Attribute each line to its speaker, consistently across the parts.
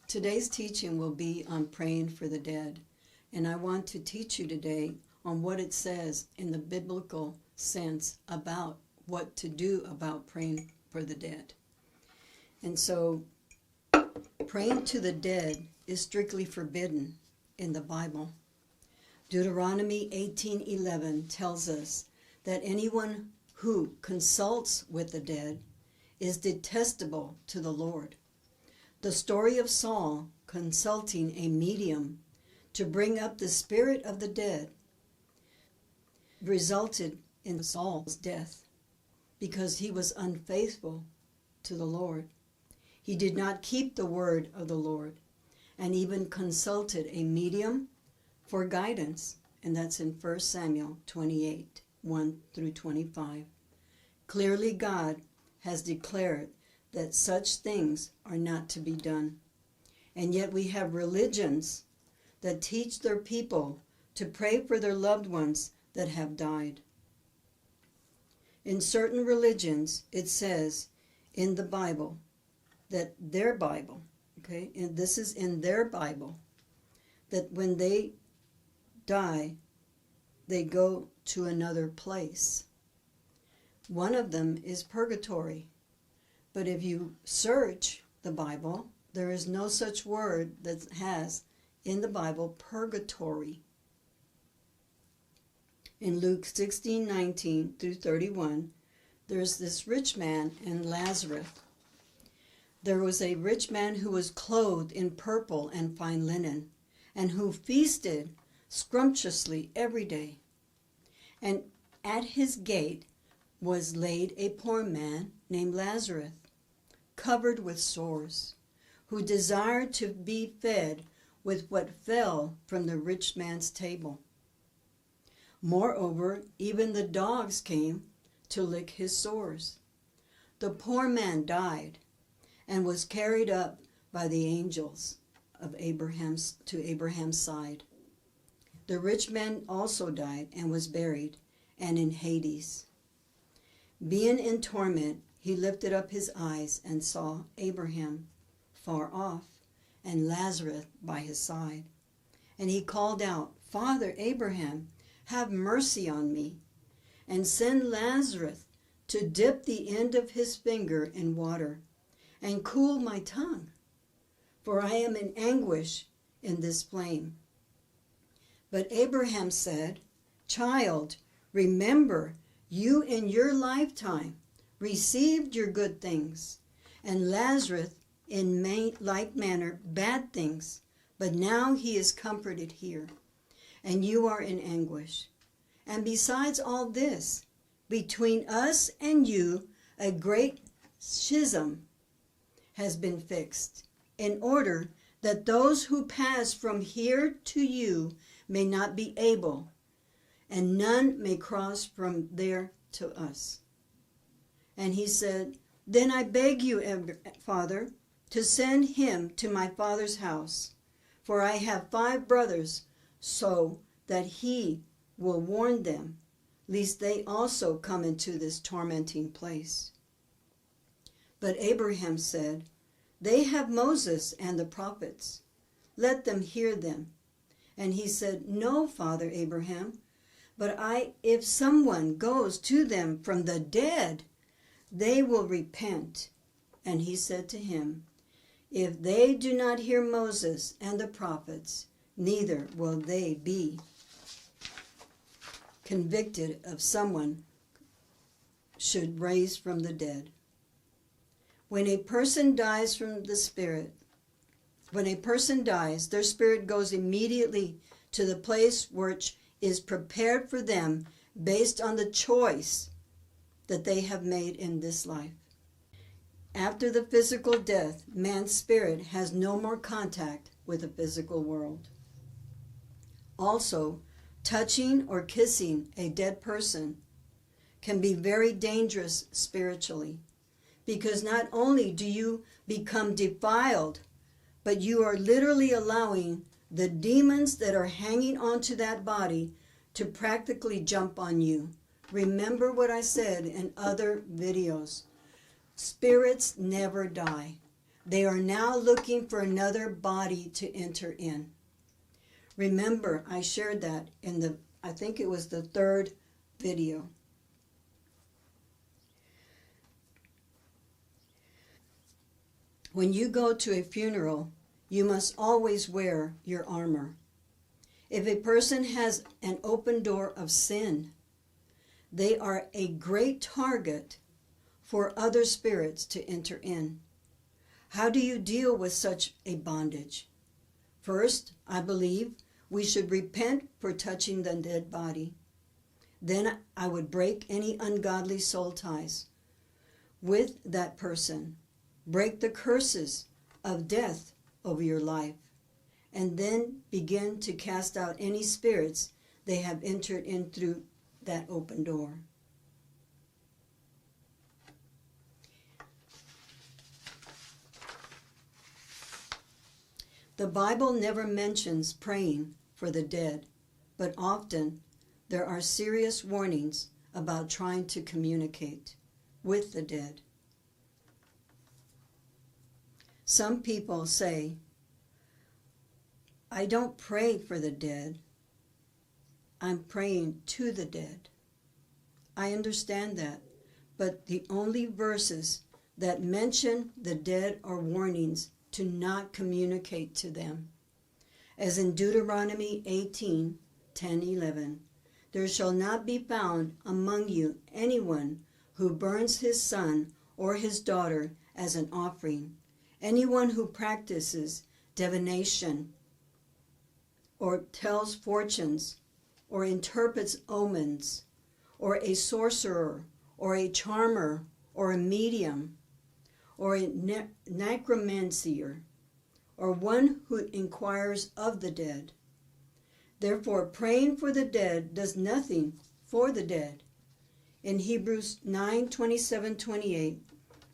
Speaker 1: Today's teaching will be on praying for the dead, and I want to teach you today on what it says in the biblical sense about what to do about praying for the dead. And so, praying to the dead is strictly forbidden in the Bible. Deuteronomy 18:11 tells us that anyone who consults with the dead is detestable to the Lord. The story of Saul consulting a medium to bring up the spirit of the dead resulted in Saul's death because he was unfaithful to the Lord. He did not keep the word of the Lord and even consulted a medium for guidance, and that's in 1 Samuel 28, 1 through 25. Clearly, God has declared that such things are not to be done. And yet we have religions that teach their people to pray for their loved ones that have died. In certain religions, it says in the Bible, that their Bible, okay, and this is in their Bible, that when they die, they go to another place. One of them is purgatory. But if you search the Bible, there is no such word that has in the Bible purgatory. In Luke 16:19 through 31, there's this rich man and Lazarus. There was a rich man who was clothed in purple and fine linen, and who feasted scrumptiously every day. And at his gate was laid a poor man named Lazarus, covered with sores, who desired to be fed with what fell from the rich man's table. Moreover, even the dogs came to lick his sores. The poor man died and was carried up by the angels of to Abraham's side. The rich man also died and was buried, and in Hades. Being in torment, he lifted up his eyes and saw Abraham far off and Lazarus by his side. And he called out, "Father Abraham, have mercy on me, and send Lazarus to dip the end of his finger in water and cool my tongue, for I am in anguish in this flame." But Abraham said, "Child, remember, you in your lifetime received your good things, and Lazarus in like manner bad things, but now he is comforted here, and you are in anguish. And besides all this, between us and you a great schism has been fixed, in order that those who pass from here to you may not be able, and none may cross from there to us." And he said, "Then I beg you, Father, to send him to my father's house, for I have 5 brothers, so that he will warn them, lest they also come into this tormenting place." But Abraham said, "They have Moses and the prophets. Let them hear them." And he said, "No, Father Abraham, but if someone goes to them from the dead, they will repent." And he said to him, "If they do not hear Moses and the prophets, neither will they be convicted of someone should raise from the dead." When a person dies their spirit goes immediately to the place which is prepared for them based on the choice that they have made in this life. After the physical death, man's spirit has no more contact with the physical world. Also, touching or kissing a dead person can be very dangerous spiritually, because not only do you become defiled, but you are literally allowing the demons that are hanging onto that body to practically jump on you. Remember what I said in other videos. Spirits never die. They are now looking for another body to enter in. Remember, I shared that in I think it was the third video. When you go to a funeral, you must always wear your armor. If a person has an open door of sin, they are a great target for other spirits to enter in. How do you deal with such a bondage? First, I believe we should repent for touching the dead body. Then I would break any ungodly soul ties with that person. Break the curses of death over your life, and then begin to cast out any spirits they have entered in through that open door. The Bible never mentions praying for the dead, but often there are serious warnings about trying to communicate with the dead. Some people say, I don't pray for the dead. I'm praying to the dead. I understand that, but the only verses that mention the dead are warnings to not communicate to them. As in Deuteronomy 18, 10, 11, there shall not be found among you anyone who burns his son or his daughter as an offering, anyone who practices divination or tells fortunes or interprets omens, or a sorcerer or a charmer or a medium or a necromancer, or one who inquires of the dead. Therefore, praying for the dead does nothing for the dead. In Hebrews 9, 27, 28,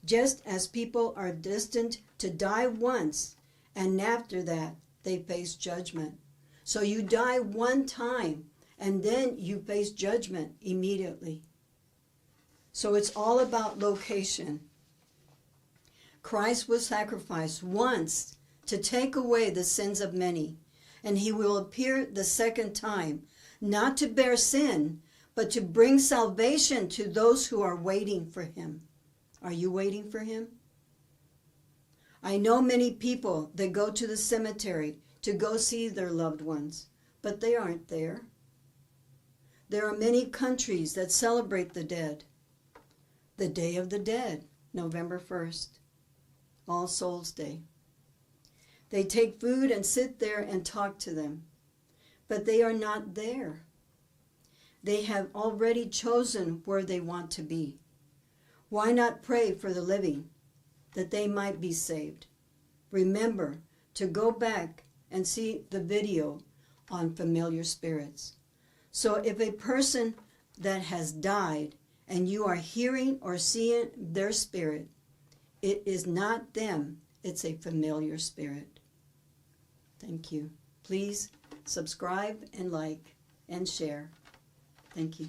Speaker 1: just as people are destined to die once, and after that they face judgment. So you die one time, and then you face judgment immediately. So it's all about location. Christ was sacrificed once to take away the sins of many, and he will appear the second time, not to bear sin, but to bring salvation to those who are waiting for him. Are you waiting for him? I know many people that go to the cemetery to go see their loved ones, but they aren't there. There are many countries that celebrate the dead. The Day of the Dead, November 1st, All Souls Day. They take food and sit there and talk to them, but they are not there. They have already chosen where they want to be. Why not pray for the living, that they might be saved? Remember to go back and see the video on familiar spirits. So if a person that has died and you are hearing or seeing their spirit, it is not them, it's a familiar spirit. Thank you. Please subscribe and like and share. Thank you.